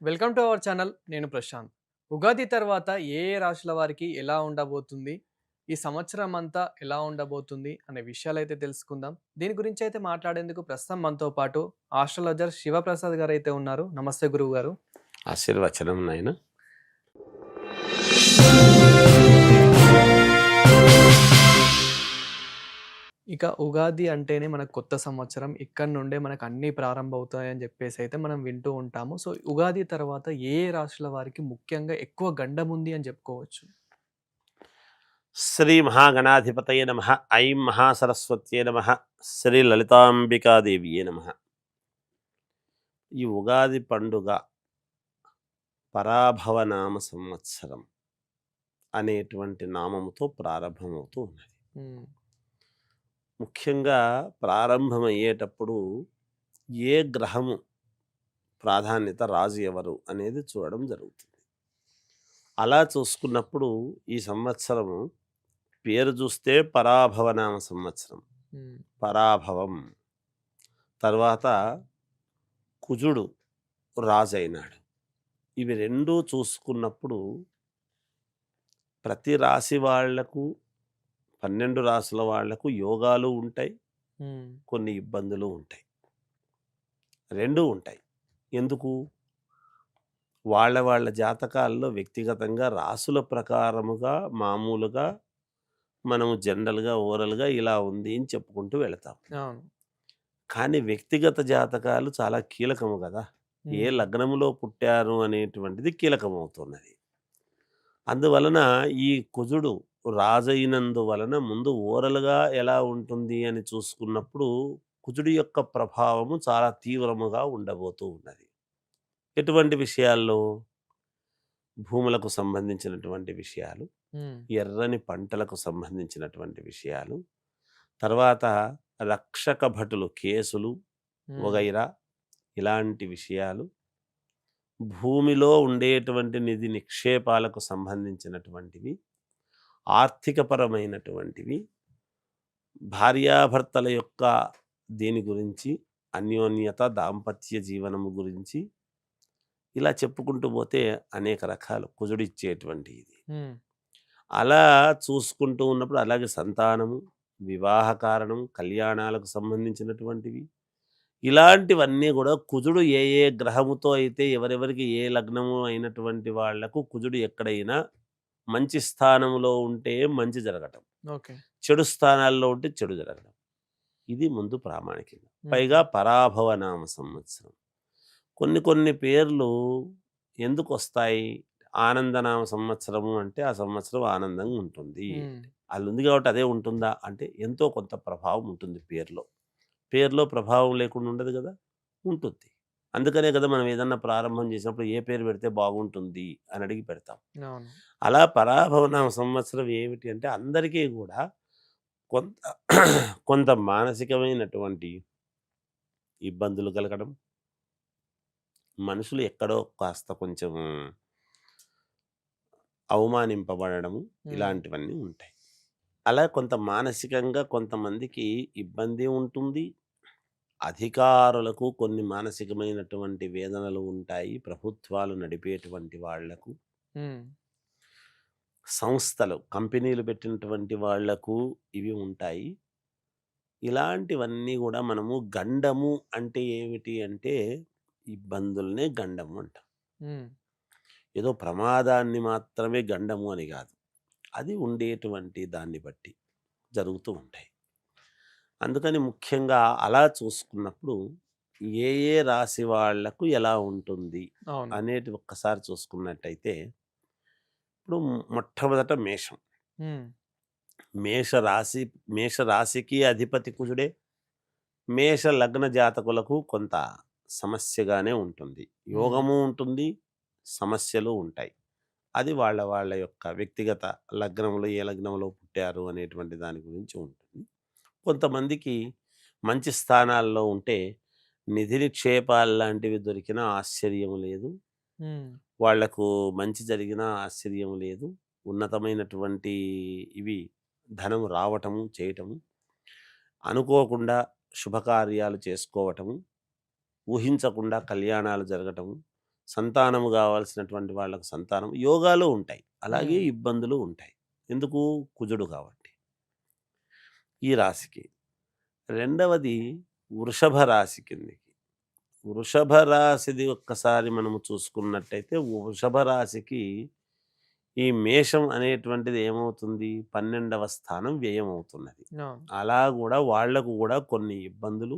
Welcome to our channel. నేను ప్రశాంత్. ఉగాది తర్వాత ఏ ఏ రాశుల వారికి ఎలా ఉండబోతుంది? ఈ సంవత్సరం అంతా ఎలా ఉండబోతుంది? అనే విషయాలైతే తెలుసుకుందాం. దీని గురించి అయితే మాట్లాడేందుకు ప్రస్తుతం మనతో పాటు ఆస్ట్రాలజర్ శివప్రసాద్ గారైతే ఉన్నారు. నమస్తే గురువుగారు. ఆశీర్వచనం నాయన. ఇక ఉగాది అంటేనే మనకు కొత్త సంవత్సరం. ఇక్కడి నుండే మనకు అన్నీ ప్రారంభమవుతాయని చెప్పేసి అయితే మనం వింటూ ఉంటాము. సో, ఉగాది తర్వాత ఏ ఏ రాశుల వారికి ముఖ్యంగా ఎక్కువ గండముంది అని చెప్పుకోవచ్చు? శ్రీ మహాగణాధిపతయ నమ. ఐం మహాసరస్వత్యే నమ. శ్రీ లలితాంబికాదేవియే నమ. ఈ ఉగాది పండుగ పరాభవనామ సంవత్సరం అనేటువంటి నామముతో ప్రారంభమవుతూ ఉన్నది. హ్మ్. ముఖ్యంగా ప్రారంభమయ్యేటప్పుడు ఏ గ్రహము ప్రాధాన్యత, రాజు ఎవరు అనేది చూడడం జరుగుతుంది. అలా చూసుకున్నప్పుడు ఈ సంవత్సరము పేరు చూస్తే పరాభవనామ సంవత్సరం, హ్మ్. పరాభవం. తర్వాత కుజుడు రాజైనాడు. ఇవి రెండూ చూసుకున్నప్పుడు ప్రతి రాశి వాళ్లకు, 12 రాశుల వాళ్లకు యోగాలు ఉంటాయి, హ్మ్. కొన్ని ఇబ్బందులు ఉంటాయి. రెండూ ఉంటాయి. ఎందుకు? వాళ్ళ వాళ్ళ జాతకాల్లో వ్యక్తిగతంగా రాసుల ప్రకారముగా మామూలుగా మనం జనరల్‌గా, ఓరల్‌గా ఇలా ఉంది అని చెప్పుకుంటూ వెళతాం. అవును. కానీ వ్యక్తిగత జాతకాలు చాలా కీలకము గదా! ఏ హ్మ్. లగ్నములో పుట్టారు అనేటువంటిది కీలకమవుతున్నది. అందువలన ఈ కుజుడు రాజైనందువలన ముందు ఓరల్‌గా ఎలా ఉంటుంది అని చూసుకున్నప్పుడు కుజుడి యొక్క ప్రభావము చాలా తీవ్రముగా ఉండబోతూ ఉన్నది. ఎటువంటి విషయాల్లో? భూములకు సంబంధించినటువంటి విషయాలు, హ్మ్. ఎర్రని పంటలకు సంబంధించినటువంటి విషయాలు, తర్వాత రక్షక భటులు కేసులు హ్మ్. వగైరా ఇలాంటి విషయాలు, భూమిలో ఉండేటువంటి నిధి నిక్షేపాలకు సంబంధించినటువంటివి, ఆర్థికపరమైనటువంటివి, భార్యాభర్తల యొక్క దీని గురించి, అన్యోన్యత, దాంపత్య జీవనము గురించి ఇలా చెప్పుకుంటూ పోతే అనేక రకాలు కుజుడిచ్చేటువంటి ఇది. హ్మ్. అలా చూసుకుంటూ ఉన్నప్పుడు అలాగే సంతానము, వివాహ కారణం, కళ్యాణాలకు సంబంధించినటువంటివి ఇలాంటివన్నీ గూడా కుజుడు ఏ ఏ గ్రహముతో అయితే ఎవరెవరికి ఏ లగ్నము అయినటువంటి వాళ్లకు కుజుడు ఎక్కడైనా మంచి స్థానంలో ఉంటే మంచి జరగటం, ఓకే. చెడు స్థానాల్లో ఉంటే చెడు జరగడం. ఇది ముందు ప్రామాణికంగా. హుహు. పైగా పరాభవనామ సంవత్సరం. కొన్ని కొన్ని పేర్లు ఎందుకొస్తాయి? ఆనందనామ సంవత్సరము అంటే ఆ సంవత్సరం ఆనందంగా ఉంటుంది. హ్మ్. ఆళ్ళుంది కాబట్టి అదే ఉంటుందా? అంటే ఎంతో కొంత ప్రభావం ఉంటుంది పేరులో. పేరులో ప్రభావం లేకుండా ఉండదు గదా! ఉంటుంది. అందుకనే కదా మనం ఏదన్నా ప్రారంభం చేసినప్పుడు ఏ పేరు పెడితే బాగుంటుంది అని అడిగి పెడతాం. అవును. అలా పరాభవనామ సంవత్సరం ఏమిటి అంటే అందరికీ గూడా కొంత కొంత మానసికమైనటువంటి ఇబ్బందులు కలగడం, మనుషులు ఎక్కడో కాస్త కొంచెం అవమానింపబడడము హ్మ్. ఇలాంటివన్నీ ఉంటాయి. అలా కొంత మానసికంగా కొంతమందికి ఇబ్బంది ఉంటుంది. అధికారులకు కొన్ని మానసికమైనటువంటి వేదనలు ఉంటాయి. ప్రభుత్వాలు నడిపేటువంటి వాళ్లకు, హ్మ్. సంస్థలు, కంపెనీలు పెట్టినటువంటి వాళ్లకు ఇవి ఉంటాయి. ఇలాంటివన్నీ గూడా మనము గండము అంటే ఏమిటి అంటే ఇబ్బందులనే గండము అంటాం. హ్మ్. ఏదో ప్రమాదాన్ని మాత్రమే గండము అని గాదు. అది ఉండేటువంటి దాన్ని బట్టి జరుగుతూ ఉంటాయి. అందుకని ముఖ్యంగా అలా చూసుకున్నప్పుడు ఏ ఏ రాశి వాళ్లకు ఎలా ఉంటుంది అవును. అనేటివి ఒక్కసారి చూసుకున్నట్టయితే ఇప్పుడు మొట్టమొదట మేషం. హ్మ్. మేషరాశి మేషరాశికి అధిపతి కుజుడే. మేష లగ్న జాతకులకు కొంత సమస్యగానే ఉంటుంది. హ్మ్. యోగము ఉంటుంది, సమస్యలు ఉంటాయి. అది వాళ్ళ వాళ్ళ యొక్క వ్యక్తిగత లగ్నములో ఏ లగ్నంలో పుట్టారు అనేటువంటి దాని గురించి ఉంటుంది. కొంతమందికి మంచి స్థానాల్లో ఉంటే నిధి నిక్షేపాల్లాంటివి దొరికినా ఆశ్చర్యం లేదు. హ్మ్. వాళ్లకు మంచి జరిగినా ఆశ్చర్యం లేదు. ఉన్నతమైనటువంటి ఇవి ధనం రావటము, చేయటము, అనుకోకుండా శుభకార్యాలు చేసుకోవటము, ఊహించకుండా కళ్యాణాలు జరగటము, సంతానము కావాల్సినటువంటి వాళ్ళకు సంతానం, యోగాలు ఉంటాయి. అలాగే హ్మ్. ఇబ్బందులు ఉంటాయి. ఎందుకు? కుజుడు కాబట్టి. ఈ రాశికి. రెండవది వృషభ రాశి కిందికి. వృషభ రాశిది ఒక్కసారి మనము చూసుకున్నట్టయితే వృషభ రాశికి ఈ మేషం అనేటువంటిది ఏమవుతుంది? 12వ స్థానం వ్యయమవుతున్నది. అవును. అలా గూడా వాళ్ళకు గూడా కొన్ని ఇబ్బందులు,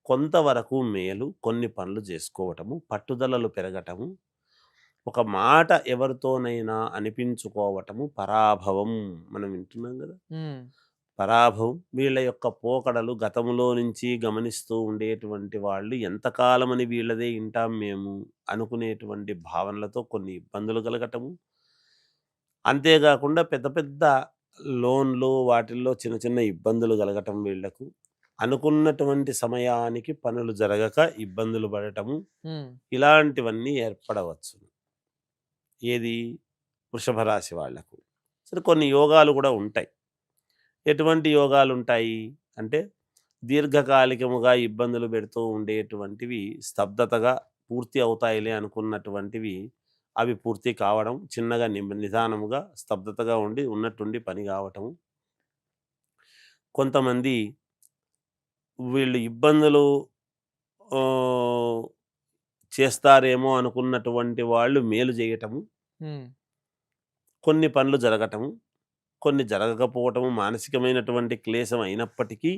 కొంతవరకు మేలు, కొన్ని పనులు జేసుకోవటము, పట్టుదలలు పెరగటము, ఒక మాట ఎవరితోనైనా అనిపించుకోవటము, పరాభవం మనం వింటున్నాం గదా! హ్మ్. పరాభవం వీళ్ళ యొక్క పోకడలు గతంలో నుంచి గమనిస్తూ ఉండేటువంటి వాళ్ళు ఎంతకాలమని వీళ్ళదే ఇంటాం మేము అనుకునేటువంటి భావనలతో కొన్ని ఇబ్బందులు కలగటము. అంతేగాకుండా పెద్ద పెద్ద లోన్‌లు వాటిల్లో చిన్న చిన్న ఇబ్బందులు కలగటం వీళ్ళకు. అనుకున్నటువంటి సమయానికి పనులు జరగక ఇబ్బందులు పడటము. హ్మ్. ఇలాంటివన్నీ ఏర్పడవచ్చు. ఏది? వృషభ రాశి వాళ్ళకు. సరే కొన్ని యోగాలు గూడా ఉంటాయి. ఎటువంటి యోగాలుంటాయి? అంటే దీర్ఘకాలికముగా ఇబ్బందులు పెడుతూ ఉండేటువంటివి స్తబ్దతగా పూర్తి అవుతాయిలే అనుకున్నటువంటివి అవి పూర్తి కావడం, చిన్నగా నిదానముగా స్తబ్దతగా ఉండి ఉన్నట్టుండి పని కావటము. కొంతమంది వీళ్ళు ఇబ్బందులు ఆహ్, చేస్తారేమో అనుకున్నటువంటి వాళ్ళు మేలు జేయటము. హ్మ్. కొన్ని పనులు జరగటము, కొన్ని జరగకపోవటము మానసికమైనటువంటి క్లేశం అయినప్పటికీ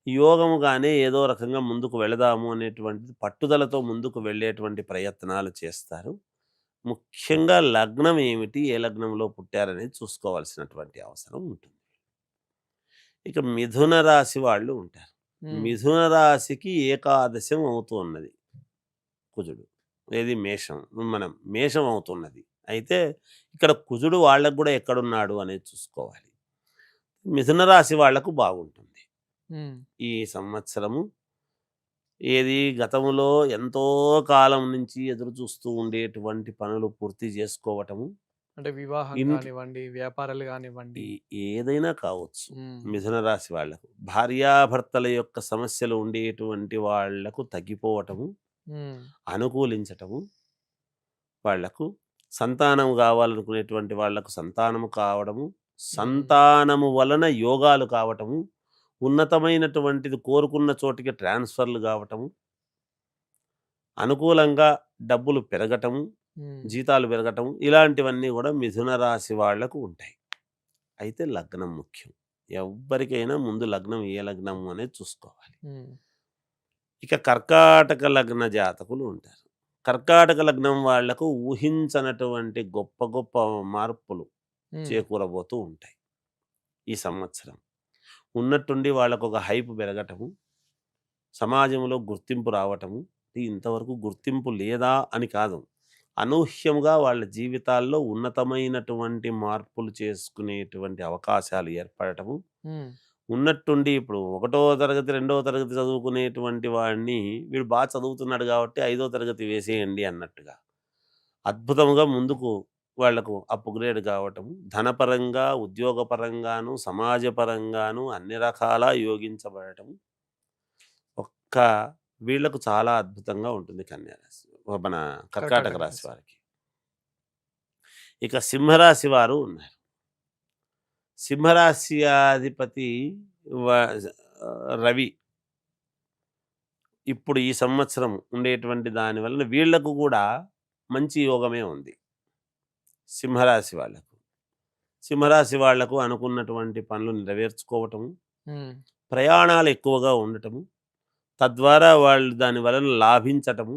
యోగముగానే ఏదో రకంగా ముందుకు వెళదాము అనేటువంటిది పట్టుదలతో ముందుకు వెళ్ళేటువంటి ప్రయత్నాలు చేస్తారు. ముఖ్యంగా లగ్నం ఏమిటి? ఏ లగ్నంలో పుట్టారనేది చూసుకోవాల్సినటువంటి అవసరం ఉంటుంది. ఇక మిథున రాశి వాళ్ళు ఉంటారు. హ్మ్. మిథున రాశికి ఏకాదశం అవుతున్నది కుజుడు. ఏది? మేషం. మనం మేషం అవుతున్నది. అయితే ఇక్కడ కుజుడు వాళ్ళకి గూడా ఎక్కడున్నాడు అనేది చూసుకోవాలి. మిథున రాశి వాళ్ళకు బాగుంటుంది. హ్మ్. ఈ సంవత్సరము ఏది? గతములో ఎంతో కాలం నుంచి ఎదురు చూస్తూ ఉండేటువంటి పనులు పూర్తి జేసుకోవటము. అంటే వివాహం ఇంట్లో గానివ్వండి, వ్యాపారాలు గానివ్వండి. ఈ ఏదైనా కావచ్చు. హ్మ్. మిథున రాశి వాళ్ళకు. భార్యాభర్తల యొక్క సమస్యలు ఉండేటువంటి వాళ్లకు తగ్గిపోవటము, హ్మ్. అనుకూలించటము వాళ్లకు. సంతానం గావాలనుకునేటువంటి వాళ్లకు సంతానము కావడము, హ్మ్. సంతానము వలన యోగాలు కావటము, ఉన్నతమైనటువంటిది కోరుకున్న చోటికి ట్రాన్స్‌ఫర్‌లు గావటము, అనుకూలంగా డబ్బులు పెరగటము, హ్మ్. జీతాలు పెరగటం ఇలాంటివన్నీ గూడా మిథున రాశి వాళ్లకు ఉంటాయి. అయితే లగ్నం ముఖ్యం. ఎవ్వరికైనా ముందు లగ్నం ఏ లగ్నము అనేది చూసుకోవాలి. హ్మ్. ఇక కర్కాటక లగ్న జాతకులు ఉంటారు. కర్కాటక లగ్నం వాళ్లకు ఊహించనటువంటి గొప్ప గొప్ప మార్పులు హ్మ్. చేకూరబోతూ ఉంటాయి ఈ సంవత్సరం. ఉన్నట్టుండి వాళ్ళకొక హైప్ పెరగటము, సమాజంలో గుర్తింపు రావటము. ఇంతవరకు గుర్తింపు లేదా అని కాదు. అనూహ్యంగా వాళ్ళ జీవితాల్లో ఉన్నతమైనటువంటి మార్పులు చేసుకునేటువంటి అవకాశాలు ఏర్పడటము. హ్మ్. ఉన్నట్టుండి ఇప్పుడు ఒకటో తరగతి, రెండో తరగతి చదువుకునేటువంటి వాడిని వీడు చదువుతున్నాడు కాబట్టి ఐదో తరగతి వేసేయండి అన్నట్టుగా. అద్భుతంగా ముందుకు వాళ్లకు అప్‌గ్రేడ్ కావటము. ధనపరంగా, ఉద్యోగపరంగాను, సమాజపరంగాను అన్ని రకాలా యోగించబడటం. ఒక్క వీళ్ళకు చాలా అద్భుతంగా ఉంటుంది కన్యా రాశి. మన కర్కాటక కర్కాటక రాశి రాశి. వారికి. ఇక సింహరాశి వారు ఉన్నారు. సింహరాశ్యాధిపతి వ రవి. ఇప్పుడు ఈ సంవత్సరం ఉండేటువంటి దాని వలన వీళ్ళకు గూడా మంచి యోగమే ఉంది. సింహరాశి వాళ్ళకు. సింహరాశి వాళ్లకు అనుకున్నటువంటి పనులు నెరవేర్చుకోవటము, హ్మ్. ప్రయాణాలు ఎక్కువగా ఉండటము, తద్వారా వాళ్ళు దాని వలన లాభించటము,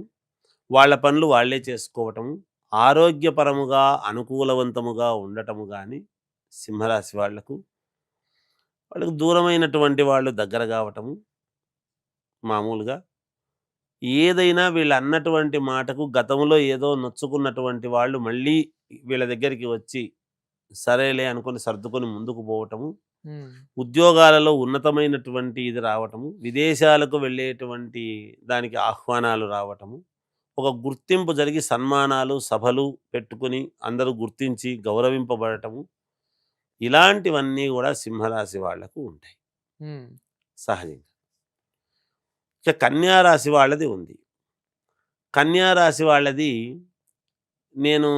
వాళ్ళ పనులు వాళ్ళే చేసుకోవటము, ఆరోగ్యపరముగా అనుకూలవంతముగా ఉండటము గాని సింహరాశి వాళ్లకు, వాళ్ళకు దూరమైనటువంటి వాళ్ళు దగ్గర గావటము మామూలుగా. ఏదైనా వీళ్ళన్నటువంటి మాటకు గతంలో ఏదో నొచ్చుకున్నటువంటి వాళ్ళు మళ్ళీ వీళ్ళ దగ్గరికి వచ్చి సరేలే అనుకోని సర్దుకొని ముందుకు పోవటము. హ్మ్. ఉద్యోగాలలో ఉన్నతమైనటువంటి ఇది రావటము. విదేశాలకు వెళ్ళేటువంటి దానికి ఆహ్వానాలు రావటము. ఒక గుర్తింపు జరిగి సన్మానాలు, సభలు పెట్టుకొని అందరూ గుర్తించి గౌరవింపబడటము. ఇలాంటివన్నీ గూడా సింహరాశి వాళ్లకు ఉంటాయి హ్మ్. సహజంగా. ఇక కన్యా రాశి వాళ్ళది ఉంది. కన్యా రాశి వాళ్ళది నేను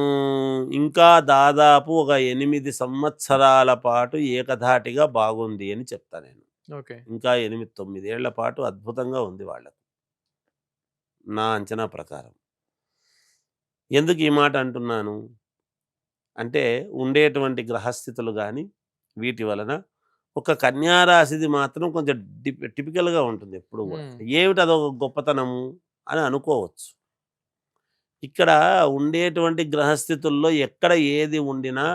ఇంకా దాదాపు ఒక 8 సంవత్సరాల పాటు ఏకధాటిగా బాగుంది అని చెప్తా నేను. ఓకే. ఇంకా 8, 9 ఏళ్ల పాటు అద్భుతంగా ఉంది వాళ్ళకు. నా అంచనా ప్రకారం. ఎందుకు ఈ మాట అంటున్నాను? అంటే ఉండేటువంటి గ్రహస్థితులు గాని, వీటి వలన ఒక కన్యా రాశిది మాత్రం కొంచెం టిపికల్‌గా ఉంటుంది ఎప్పుడు గూడా. హ్మ్. ఏమిటి అదొక గొప్పతనము అని అనుకోవచ్చు. ఇక్కడ ఉండేటువంటి గ్రహస్థితుల్లో ఎక్కడ ఏది ఉండినా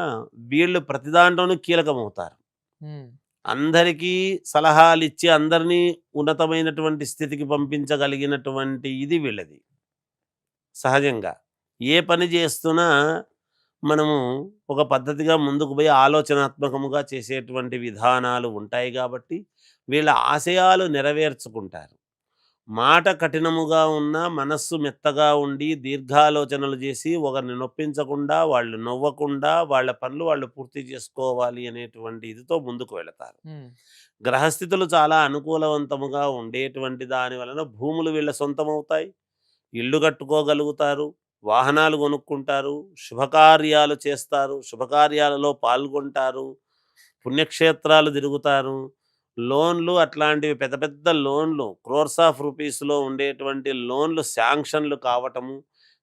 వీళ్ళు ప్రతి దాంట్లోనూ కీలకమవుతారు. హ్మ్. అందరికీ సలహాలిచ్చి అందరినీ ఉన్నతమైనటువంటి స్థితికి పంపించగలిగినటువంటి ఇది వీళ్ళది. సహజంగా. ఏ పని చేస్తున్నా మనము ఒక పద్ధతిగా ముందుకు పోయి ఆలోచనాత్మకముగా చేసేటువంటి విధానాలు ఉంటాయి గాబట్టి, వీళ్ళ ఆశయాలు నెరవేర్చుకుంటారు. మాట కఠినముగా ఉన్నా మనస్సు మెత్తగా ఉండి దీర్ఘాలోచనలు చేసి ఒకరిని నొప్పించకుండా, వాళ్ళు నవ్వకుండా వాళ్ళ పనులు వాళ్ళు పూర్తి చేసుకోవాలి అనేటువంటి ఇదితో ముందుకు వెళతారు. హ్మ్. గ్రహస్థితులు చాలా అనుకూలవంతముగా ఉండేటువంటి దాని వలన భూములు వీళ్ళ సొంతమవుతాయి. ఇల్లు కట్టుకోగలుగుతారు. వాహనాలు కొనుక్కుంటారు. శుభకార్యాలు చేస్తారు. శుభకార్యాలలో పాల్గొంటారు. పుణ్యక్షేత్రాలు తిరుగుతారు. లోన్‌లు అట్లాంటివి పెద్ద పెద్ద లోన్‌లు క్రోర్స్ ఆఫ్ రూపీస్‌లో ఉండేటువంటి లోన్‌లు శాంక్షన్‌లు కావటము.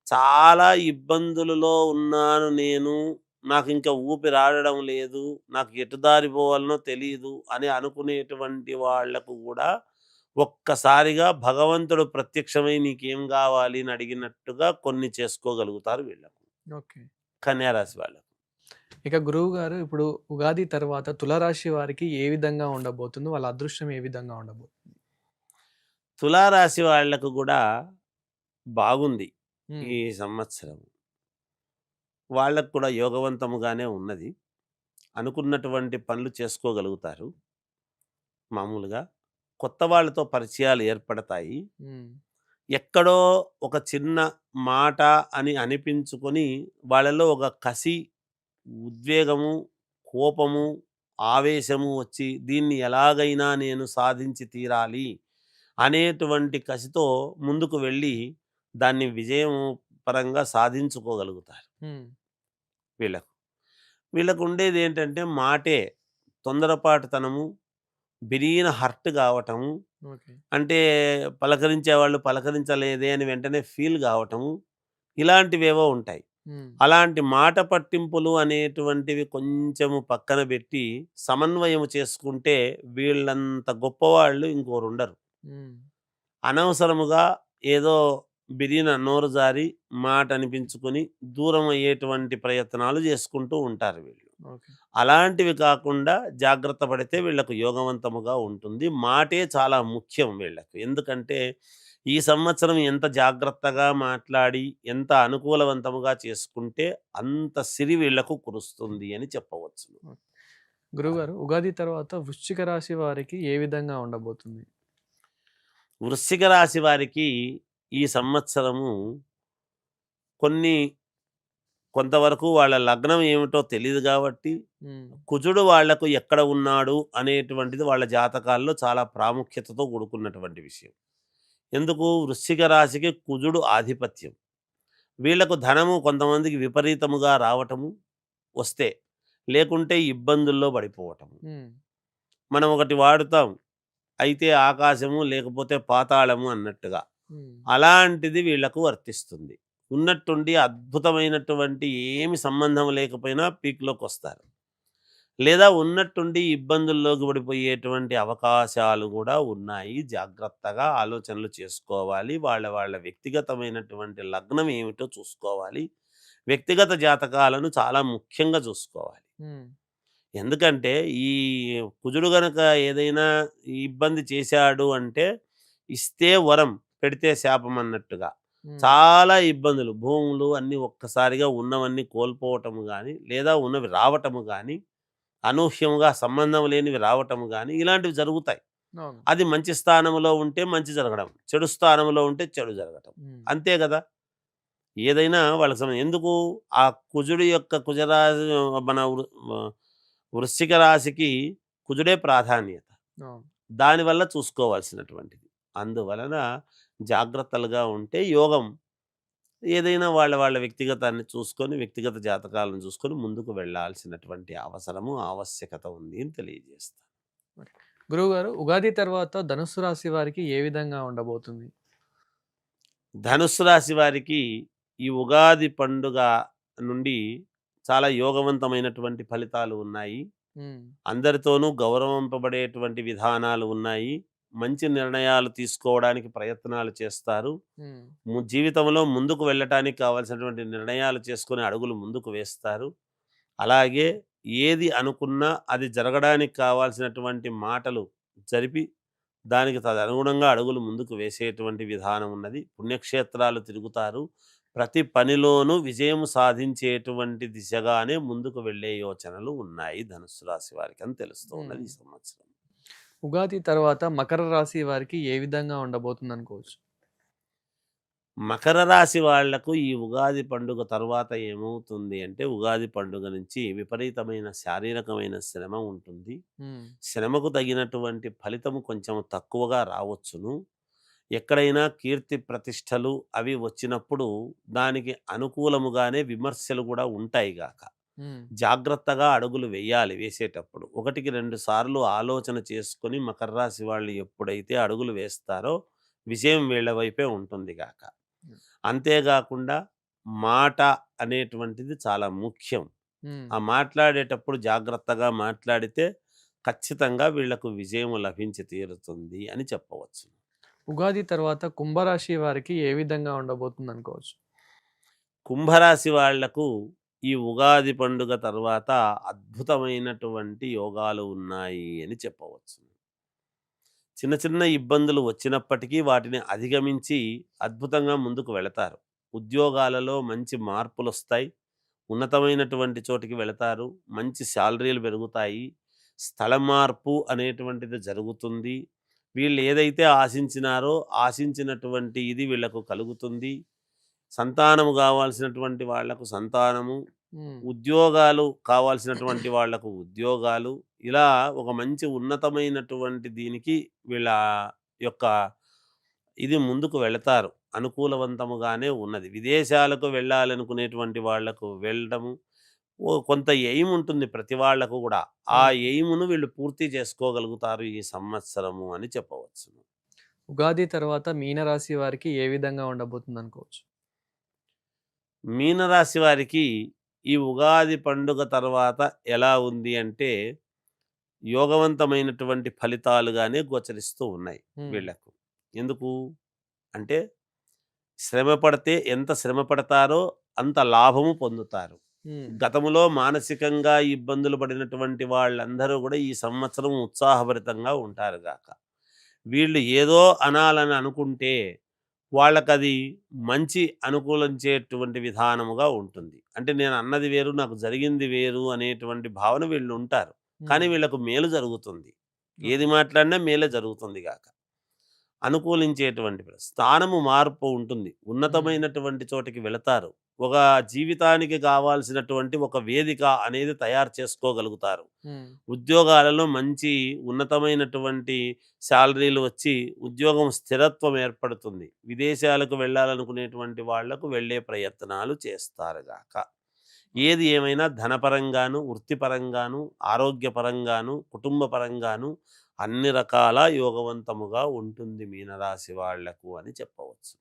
చాలా ఇబ్బందులలో ఉన్నాను నేను. నాకింక ఊపిరాడడం లేదు. నాకు ఎటు దారి పోవాలనో తెలీదు అని అనుకునేటువంటి వాళ్ళకు గూడా ఒక్కసారిగా భగవంతుడు ప్రత్యక్షమై నీకేం గావాలి అని అడిగినట్టుగా కొన్ని చేసుకోగలుగుతారు వీళ్ళకు. ఓకే. కన్యా రాశి వాళ్ళకు. ఇక గురువుగారు ఇప్పుడు ఉగాది తర్వాత తులారాశి వారికి ఏ విధంగా ఉండబోతుంది? వాళ్ళ అదృష్టం ఏ విధంగా ఉండబోతుంది? తులారాశి వాళ్ళకు గూడా బాగుంది హ్మ్. ఈ సంవత్సరం. వాళ్ళకు కూడా యోగవంతముగానే ఉన్నది. అనుకున్నటువంటి పనులు చేసుకోగలుగుతారు మామూలుగా. కొత్త వాళ్ళతో పరిచయాలు ఏర్పడతాయి. హ్మ్. ఎక్కడో ఒక చిన్న మాట అని అనిపించుకొని వాళ్ళలో ఒక కసి, ఉద్వేగము, కోపము, ఆవేశము వచ్చి దీన్ని ఎలాగైనా నేను సాధించి తీరాలి అనేటువంటి కసితో ముందుకు వెళ్ళి దాన్ని విజయం పరంగా సాధించుకోగలుగుతారు హ్మ్. వీళ్ళకు. వీళ్ళకు ఉండేదేంటంటే మాటే తొందరపాటుతనము, బిరీన హర్ట్ కావటము, ఓకే. అంటే పలకరించేవాళ్ళు పలకరించలేదే అని వెంటనే ఫీల్ కావటము, ఇలాంటివేవో ఉంటాయి. హ్మ్. అలాంటి మాట పట్టింపులు అనేటువంటివి కొంచెము పక్కన పెట్టి, సమన్వయము చేసుకుంటే వీళ్ళంత గొప్పవాళ్ళు ఇంకోరుండరు. హ్మ్. అనవసరముగా ఏదో బిరిన నోరు జారి మాట అనిపించుకొని దూరం అయ్యేటువంటి ప్రయత్నాలు చేసుకుంటూ ఉంటారు వీళ్ళు. ఓకే. అలాంటివి కాకుండా జాగ్రత్త పడితే వీళ్ళకు యోగవంతముగా ఉంటుంది. మాటే చాలా ముఖ్యం వీళ్ళకు. ఎందుకంటే ఈ సంవత్సరం ఎంత జాగ్రత్తగా మాట్లాడి, ఎంత అనుకూలవంతముగా చేసుకుంటే అంత సిరి వీళ్ళకు కురుస్తుంది అని చెప్పవచ్చును. ఓకే. గురువుగారు ఉగాది తర్వాత వృశ్చిక రాశి వారికి ఏ విధంగా ఉండబోతుంది? వృశ్చిక రాశి వారికి ఈ సంవత్సరము కొన్ని కొంతవరకు వాళ్ళ లగ్నం ఏమిటో తెలీదు గాబట్టి, హ్మ్. కుజుడు వాళ్లకు ఎక్కడ ఉన్నాడు అనేటువంటిది వాళ్ళ జాతకాల్లో చాలా ప్రాముఖ్యతతో కూడుకున్నటువంటి విషయం. ఎందుకు వృశ్చిక రాశికి కుజుడు ఆధిపత్యం. వీళ్ళకు ధనము కొంతమందికి విపరీతముగా రావటము వస్తే, లేకుంటే ఇబ్బందుల్లో పడిపోవటము. హ్మ్. మనం ఒకటి వాడుతాం. అయితే ఆకాశము లేకపోతే పాతాళము అన్నట్టుగా. హ్మ్. అలాంటిది వీళ్ళకు వర్తిస్తుంది. ఉన్నట్టుండి అద్భుతమైనటువంటి ఏమి సంబంధం లేకపోయినా పీక్‌లోకొస్తారు. లేదా ఉన్నట్టుండి ఇబ్బందుల్లోకి పడిపోయేటువంటి అవకాశాలు గూడా ఉన్నాయి. జాగ్రత్తగా ఆలోచనలు చేసుకోవాలి. వాళ్ళ వాళ్ళ వ్యక్తిగతమైనటువంటి లగ్నం ఏమిటో చూసుకోవాలి. వ్యక్తిగత జాతకాలను చాలా ముఖ్యంగా చూసుకోవాలి. హ్మ్. ఎందుకంటే ఈ కుజుడు గనక ఏదైనా ఇబ్బంది చేశాడు అంటే, ఇస్తే వరం పెడితే శాపం అన్నట్టుగా. హ్మ్. చాలా ఇబ్బందులు భూములు అన్నీ ఒక్కసారిగా ఉన్నవన్నీ కోల్పోవటము గానీ, లేదా ఉన్నవి రావటము గానీ, అనూహ్యముగా సంబంధం లేనివి రావటము గానీ, ఇలాంటివి జరుగుతాయి. అవును. అది మంచి స్థానంలో ఉంటే మంచి జరగడం. చెడు స్థానంలో ఉంటే చెడు జరగటం. హ్మ్. అంతే గదా! ఏదైనా వాళ్ళకి ఎందుకు ఆ కుజుడు యొక్క కుజరాశి మన వృశ్చిక రాశికి కుజుడే ప్రాధాన్యత. అవును. దానివల్ల చూసుకోవాల్సినటువంటిది. అందువలన జాగ్రత్తలుగా ఉంటే యోగం ఏదైనా వాళ్ళ వాళ్ళ వ్యక్తిగతాన్ని చూసుకొని, వ్యక్తిగత జాతకాలను చూసుకొని ముందుకు వెళ్ళాల్సినటువంటి అవసరము, ఆవశ్యకత ఉంది అని తెలియజేస్తాను. మరి గురువుగారు ఉగాది తర్వాత ధనుస్సు రాశి వారికి ఏ విధంగా ఉండబోతుంది? ధనుస్సు రాశి వారికి ఈ ఉగాది పండుగ నుండి చాలా యోగవంతమైనటువంటి ఫలితాలు ఉన్నాయి. హ్మ్. అందరితోనూ గౌరవింపబడేటువంటి విధానాలు ఉన్నాయి. మంచి నిర్ణయాలు తీసుకోవడానికి ప్రయత్నాలు చేస్తారు. హ్మ్. జీవితంలో ముందుకు వెళ్ళటానికి కావాల్సినటువంటి నిర్ణయాలు చేసుకొని అడుగులు ముందుకు వేస్తారు. అలాగే ఏది అనుకున్నా అది జరగడానికి కావాల్సినటువంటి మాటలు జరిపి, దానికి తదనుగుణంగా అడుగులు ముందుకు వేసేటువంటి విధానం ఉన్నది. పుణ్యక్షేత్రాలు తిరుగుతారు. ప్రతి పనిలోనూ విజయం సాధించేటువంటి దిశగానే ముందుకు వెళ్ళే యోచనలు ఉన్నాయి ధనుస్సు రాశి వారికి అని తెలుస్తూ ఉన్నది హ్మ్. ఈ సంవత్సరం. ఉగాది తర్వాత మకర రాశి వారికి ఏ విధంగా ఉండబోతుందనుకోవచ్చు? మకర రాశి వాళ్లకు ఈ ఉగాది పండుగ తర్వాత ఏమవుతుంది అంటే, ఉగాది పండుగ నుంచి విపరీతమైన శారీరకమైన శ్రమ ఉంటుంది. హ్మ్. శ్రమకు తగినటువంటి ఫలితము కొంచెం తక్కువగా రావచ్చును. ఎక్కడైనా కీర్తి ప్రతిష్టలు అవి వచ్చినప్పుడు దానికి అనుకూలముగానే విమర్శలు కూడా ఉంటాయి గాక. హ్మ్. జాగ్రత్తగా అడుగులు వేయాలి వేసేటప్పుడు. ఒకటికి 2 సార్లు ఆలోచన చేసుకొని మకర రాశి వాళ్ళు ఎప్పుడైతే అడుగులు వేస్తారో విజయం వీళ్ళ వైపే ఉంటుంది గాక. హ్మ్. అంతేగాకుండా మాట అనేటువంటిది చాలా ముఖ్యం. హ్మ్. ఆ మాట్లాడేటప్పుడు జాగ్రత్తగా మాట్లాడితే ఖచ్చితంగా వీళ్ళకు విజయం లభించి తీరుతుంది అని చెప్పవచ్చు. ఉగాది తర్వాత కుంభరాశి వారికి ఏ విధంగా ఉండబోతుందనుకోవచ్చు? కుంభరాశి వాళ్లకు ఈ ఉగాది పండుగ తర్వాత అద్భుతమైనటువంటి యోగాలు ఉన్నాయి అని చెప్పవచ్చు. చిన్న చిన్న ఇబ్బందులు వచ్చినప్పటికీ వాటిని అధిగమించి అద్భుతంగా ముందుకు వెళతారు. ఉద్యోగాలలో మంచి మార్పులొస్తాయి. ఉన్నతమైనటువంటి చోటికి వెళతారు. మంచి శాలరీలు పెరుగుతాయి. స్థల మార్పు అనేటువంటిది జరుగుతుంది. వీళ్ళు ఏదైతే ఆశించినారో ఆశించినటువంటి ఇది వీళ్ళకు కలుగుతుంది. సంతానము కావాల్సినటువంటి వాళ్లకు సంతానము, హ్మ్. ఉద్యోగాలు కావాల్సినటువంటి వాళ్లకు ఉద్యోగాలు, ఇలా ఒక మంచి ఉన్నతమైనటువంటి దీనికి వీళ్ళ యొక్క ఇది ముందుకు వెళతారు. అనుకూలవంతముగానే ఉన్నది. విదేశాలకు వెళ్ళాలనుకునేటువంటి వాళ్లకు వెళ్ళడము, కొంత ఎయిమ్ ఉంటుంది ప్రతి వాళ్లకు గూడా. ఆ హ్మ్. ఎయిమ్‌ను వీళ్ళు పూర్తి చేసుకోగలుగుతారు ఈ సంవత్సరము అని చెప్పవచ్చును. ఉగాది తర్వాత మీనరాశి వారికి ఏ విధంగా ఉండబోతుందనుకోవచ్చు? మీనరాశి వారికి ఈ ఉగాది పండుగ తర్వాత ఎలా ఉంది అంటే, యోగవంతమైనటువంటి ఫలితాలుగానే గోచరిస్తూ ఉన్నాయి హ్మ్. వీళ్ళకు. ఎందుకు అంటే, శ్రమ పడితే ఎంత శ్రమ పడతారో అంత లాభము పొందుతారు. హ్మ్. గతములో మానసికంగా ఇబ్బందులు పడినటువంటి వాళ్ళందరూ గూడా ఈ సంవత్సరం ఉత్సాహభరితంగా ఉంటారు గాక. వీళ్ళు ఏదో అనాలని అనుకుంటే వాళ్ళకది మంచి అనుకూలించేటువంటి విధానముగా ఉంటుంది. అంటే నేను అన్నది వేరు, నాకు జరిగింది వేరు అనేటువంటి భావన వీళ్ళు ఉంటారు. కానీ హ్మ్. వీళ్ళకు మేలు జరుగుతుంది. ఏది ఓకే. మాట్లాడినా మేలే జరుగుతుంది గాక. అనుకూలించేటువంటి స్థానము మార్పు ఉంటుంది. హ్మ్. ఉన్నతమైనటువంటి చోటికి వెళతారు. ఒక జీవితానికి కావాల్సినటువంటి ఒక వేదిక అనేది తయారు చేసుకోగలుగుతారు. హ్మ్. ఉద్యోగాలలో మంచి ఉన్నతమైనటువంటి శాలరీలు వచ్చి ఉద్యోగం స్థిరత్వం ఏర్పడుతుంది. విదేశాలకు వెళ్ళాలనుకునేటువంటి వాళ్లకు వెళ్ళే ప్రయత్నాలు చేస్తారు గాక. ఏది ఏమైనా ధనపరంగాను, వృత్తిపరంగాను, ఆరోగ్యపరంగాను, కుటుంబ పరంగాను అన్ని రకాల యోగవంతముగా ఉంటుంది మీనరాశి వాళ్లకు అని చెప్పవచ్చు.